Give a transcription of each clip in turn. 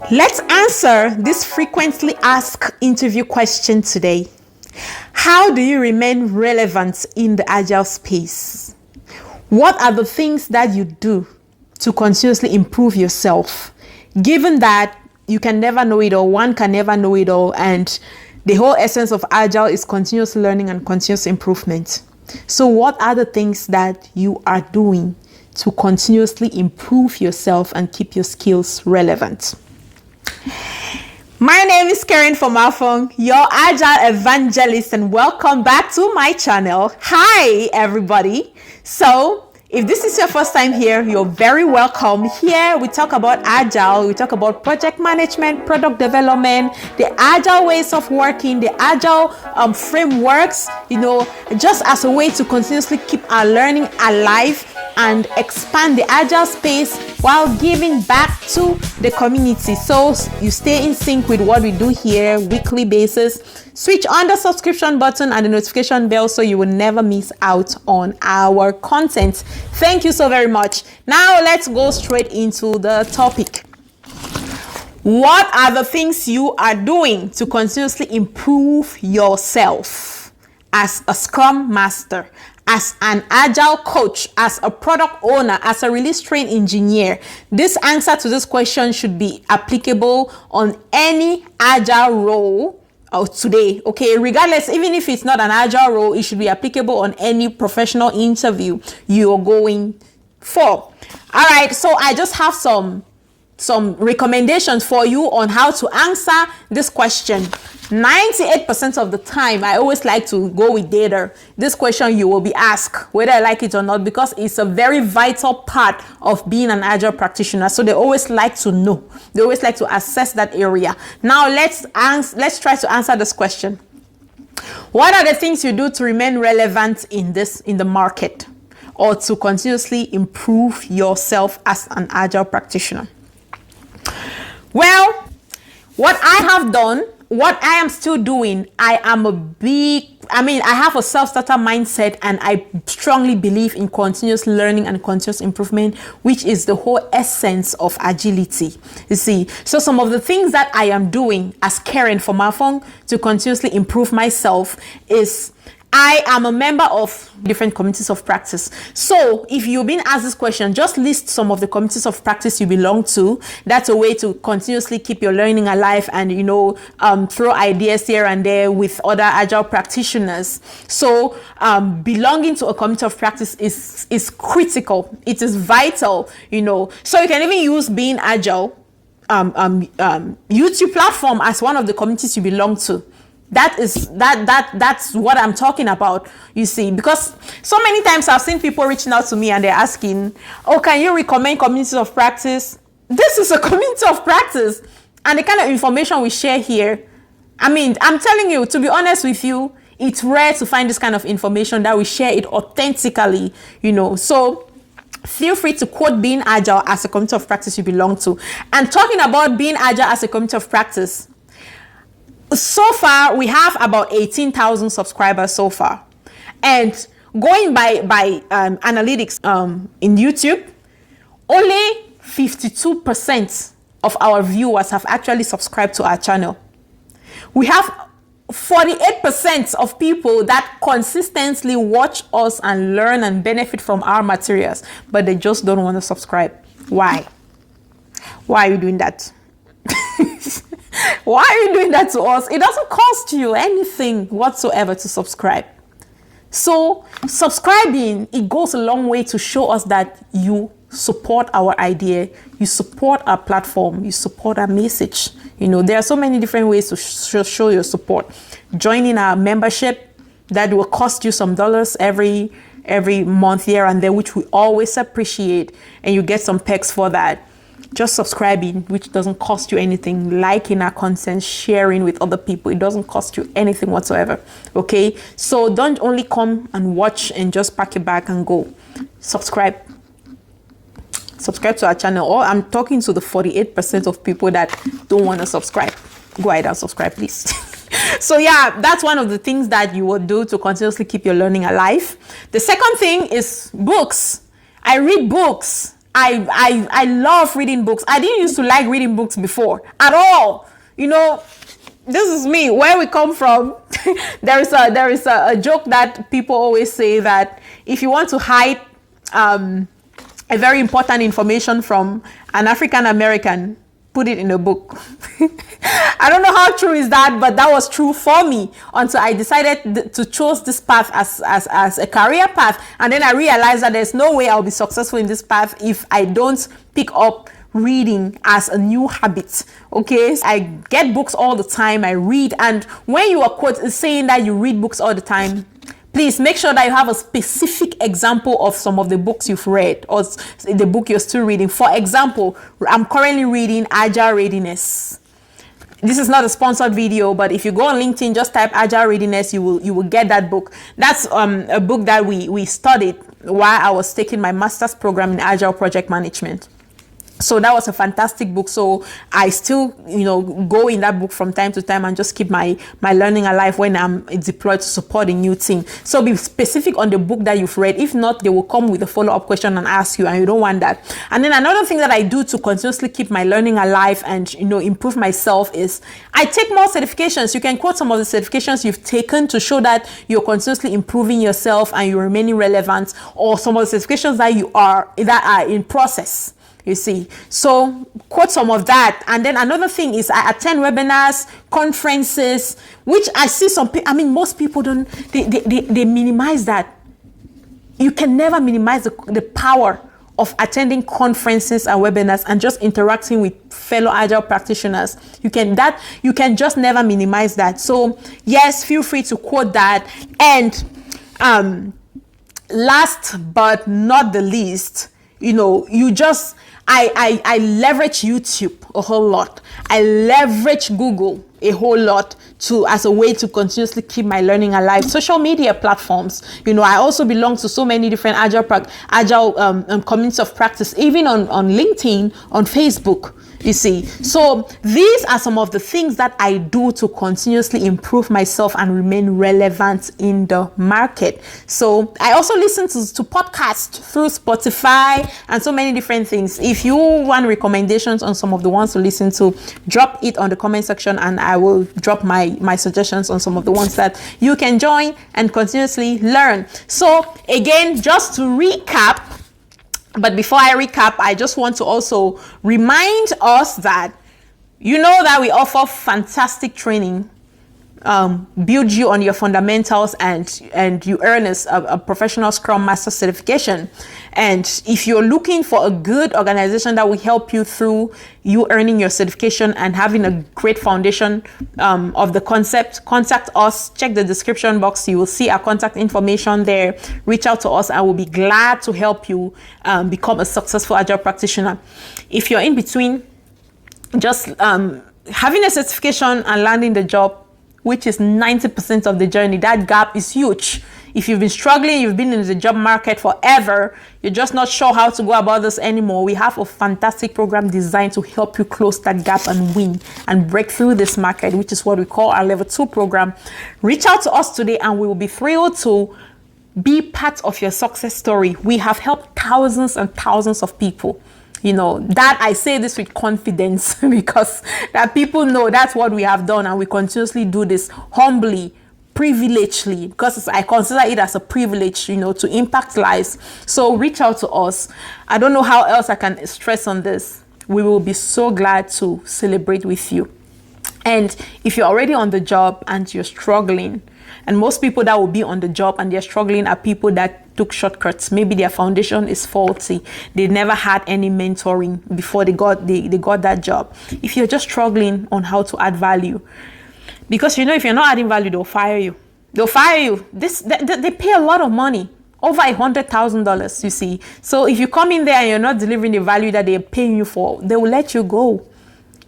Let's answer this frequently asked interview question today. How do you remain relevant in the Agile space? What are the things that you do to continuously improve yourself? Given that you can never know it all, one can never know it all, and the whole essence of Agile is continuous learning and continuous improvement. So what are the things that you are doing to continuously improve yourself and keep your skills relevant? My name is Fomafung, your Agile Evangelist, and welcome back to my channel. Hi, everybody. So, if this is your first time here, you're very welcome. Here, we talk about Agile, we talk about project management, product development, the Agile ways of working, the Agile frameworks, just as a way to continuously keep our learning alive and expand the Agile space while giving back to the community. So you stay in sync with what we do here weekly basis. Switch on the subscription button and the notification bell so you will never miss out on our content. Thank you so very much. Now let's go straight into the topic. What are the things you are doing to continuously improve yourself as a Scrum Master, as an Agile Coach, as a product owner, as a release train engineer? This answer to this question should be applicable on any Agile role today, okay? Regardless, even if it's not an Agile role, it should be applicable on any professional interview you're going for. All right, so I just have some recommendations for you on how to answer this question. 98% of the time, I always like to go with data. This question you will be asked, whether I like it or not, because it's a very vital part of being an Agile practitioner. So they always like to know. They always like to assess that area. Now let's try to answer this question. What are the things you do to remain relevant in the market, or to continuously improve yourself as an Agile practitioner? Well, what I have done, what I am still doing, I have a self-starter mindset, and I strongly believe in continuous learning and continuous improvement, which is the whole essence of agility. You see, so some of the things that I am doing as Karen Fomafung to continuously improve myself is I am a member of different communities of practice. So if you've been asked this question, just list some of the communities of practice you belong to. That's a way to continuously keep your learning alive and, throw ideas here and there with other Agile practitioners. So belonging to a community of practice is critical. It is vital, So you can even use Being Agile YouTube platform as one of the communities you belong to. That's what I'm talking about, you see, because so many times I've seen people reaching out to me and they're asking, oh, can you recommend communities of practice? This is a community of practice, and the kind of information we share here, I'm telling you, to be honest with you, it's rare to find this kind of information that we share it authentically, so feel free to quote Being Agile as a community of practice you belong to. And talking about Being Agile as a community of practice, so far we have about 18,000 subscribers so far, and going by analytics in YouTube, only 52% of our viewers have actually subscribed to our channel. We have 48% of people that consistently watch us and learn and benefit from our materials, but they just don't want to subscribe. Why are you doing that? Why are you doing that to us? It doesn't cost you anything whatsoever to subscribe. So subscribing, it goes a long way to show us that you support our idea, you support our platform, you support our message. There are so many different ways to show your support. Joining our membership, that will cost you some dollars every month here and there, which we always appreciate, and you get some perks for that. Just subscribing, which doesn't cost you anything, liking our content, sharing with other people, it doesn't cost you anything whatsoever. Okay, so don't only come and watch and just pack it back and go. Subscribe to our channel. Or I'm talking to the 48% of people that don't want to subscribe. Go ahead and subscribe, please. So yeah, that's one of the things that you will do to continuously keep your learning alive. The second thing is books. I read books. I love reading books. I didn't used to like reading books before at all. You know, this is me, where we come from. there is a joke that people always say that if you want to hide a very important information from an African American, put it in a book. I don't know how true is that, but that was true for me until I decided to choose this path as a career path. And then I realized that there's no way I'll be successful in this path if I don't pick up reading as a new habit. Okay, I get books all the time. I read, and when you are quote saying that you read books all the time, please make sure that you have a specific example of some of the books you've read or the book you're still reading. For example, I'm currently reading Agile Readiness. This is not a sponsored video, but if you go on LinkedIn, just type Agile Readiness, you will get that book. That's a book that we studied while I was taking my master's program in Agile Project Management. So that was a fantastic book. So I still, go in that book from time to time and just keep my learning alive when I'm deployed to support a new team. So be specific on the book that you've read. If not, they will come with a follow-up question and ask you, and you don't want that. And then another thing that I do to continuously keep my learning alive and, improve myself is I take more certifications. You can quote some of the certifications you've taken to show that you're continuously improving yourself and you're remaining relevant, or some of the certifications that are in process. You see, so quote some of that. And then another thing is I attend webinars, conferences, which I see some people, most people don't, they minimize that. You can never minimize the power of attending conferences and webinars and just interacting with fellow Agile practitioners. You can just never minimize that. So yes, feel free to quote that. And last but not the least, I leverage YouTube a whole lot. I leverage Google a whole lot as a way to continuously keep my learning alive. Social media platforms. I also belong to so many different Agile communities of practice, even on LinkedIn, on Facebook. You see, so these are some of the things that I do to continuously improve myself and remain relevant in the market. So I also listen to podcasts through Spotify and so many different things. If you want recommendations on some of the ones to listen to, drop it on the comment section and I will drop my suggestions on some of the ones that you can join and continuously learn. So again, just to recap, but before I recap, I just want to also remind us that that we offer fantastic training, build you on your fundamentals, and you earn a professional Scrum Master certification. And if you're looking for a good organization that will help you through you earning your certification and having a great foundation of the concept, contact us. Check the description box. You will see our contact information there. Reach out to us. I will be glad to help you become a successful Agile practitioner. If you're in between, just having a certification and landing the job, which is 90% of the journey, that gap is huge. If you've been struggling, you've been in the job market forever, you're just not sure how to go about this anymore, we have a fantastic program designed to help you close that gap and win and break through this market, which is what we call our level 2 program. Reach out to us today and we will be thrilled to be part of your success story. We have helped thousands and thousands of people. That I say this with confidence because that people know that's what we have done, and we continuously do this humbly, privilegedly, because I consider it as a privilege, to impact lives. So reach out to us. I don't know how else I can stress on this. We will be so glad to celebrate with you. And if you're already on the job and you're struggling, and most people that will be on the job and they're struggling are people that took shortcuts. Maybe their foundation is faulty. They never had any mentoring before they got that job. If you're just struggling on how to add value, because if you're not adding value, they'll fire you. They pay a lot of money, over $100,000, you see. So if you come in there and you're not delivering the value that they're paying you for, they will let you go.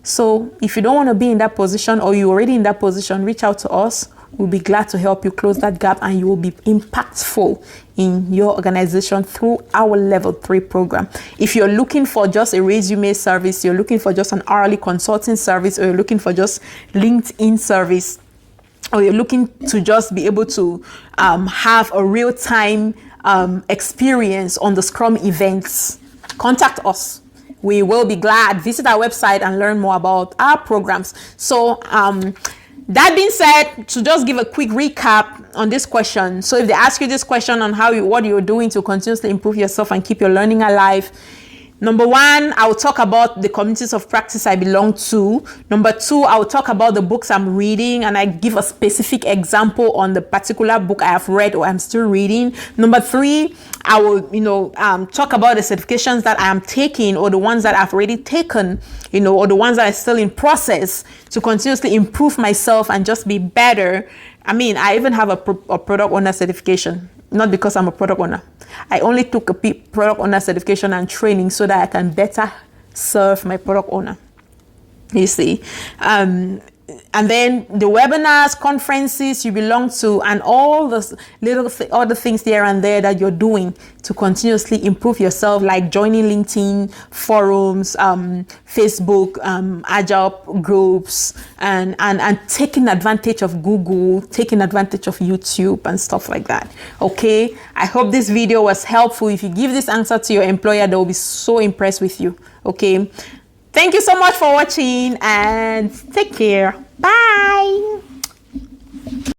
So if you don't want to be in that position, or you're already in that position, reach out to us. We'll be glad to help you close that gap, and you will be impactful in your organization through our level 3 program. If you're looking for just a resume service, you're looking for just an hourly consulting service, or you're looking for just LinkedIn service, or you're looking to just be able to have a real-time experience on the Scrum events, contact us. We will be glad. Visit our website and learn more about our programs. So that being said, to just give a quick recap on this question. So if they ask you this question on what you're doing to continuously improve yourself and keep your learning alive, number one, I will talk about the communities of practice I belong to. Number two, I will talk about the books I'm reading, and I give a specific example on the particular book I have read or I'm still reading. Number three, I will, talk about the certifications that I am taking, or the ones that I've already taken, or the ones that are still in process, to continuously improve myself and just be better. I even have a product owner certification, not because I'm a product owner. I only took a product owner certification and training so that I can better serve my product owner. You see, and then the webinars, conferences you belong to, and all those little other things here and there that you're doing to continuously improve yourself, like joining LinkedIn forums, Facebook, Agile groups, and taking advantage of Google, taking advantage of YouTube and stuff like that. Okay, I hope this video was helpful. If you give this answer to your employer, they will be so impressed with you. Okay, thank you so much for watching, and take care. Bye.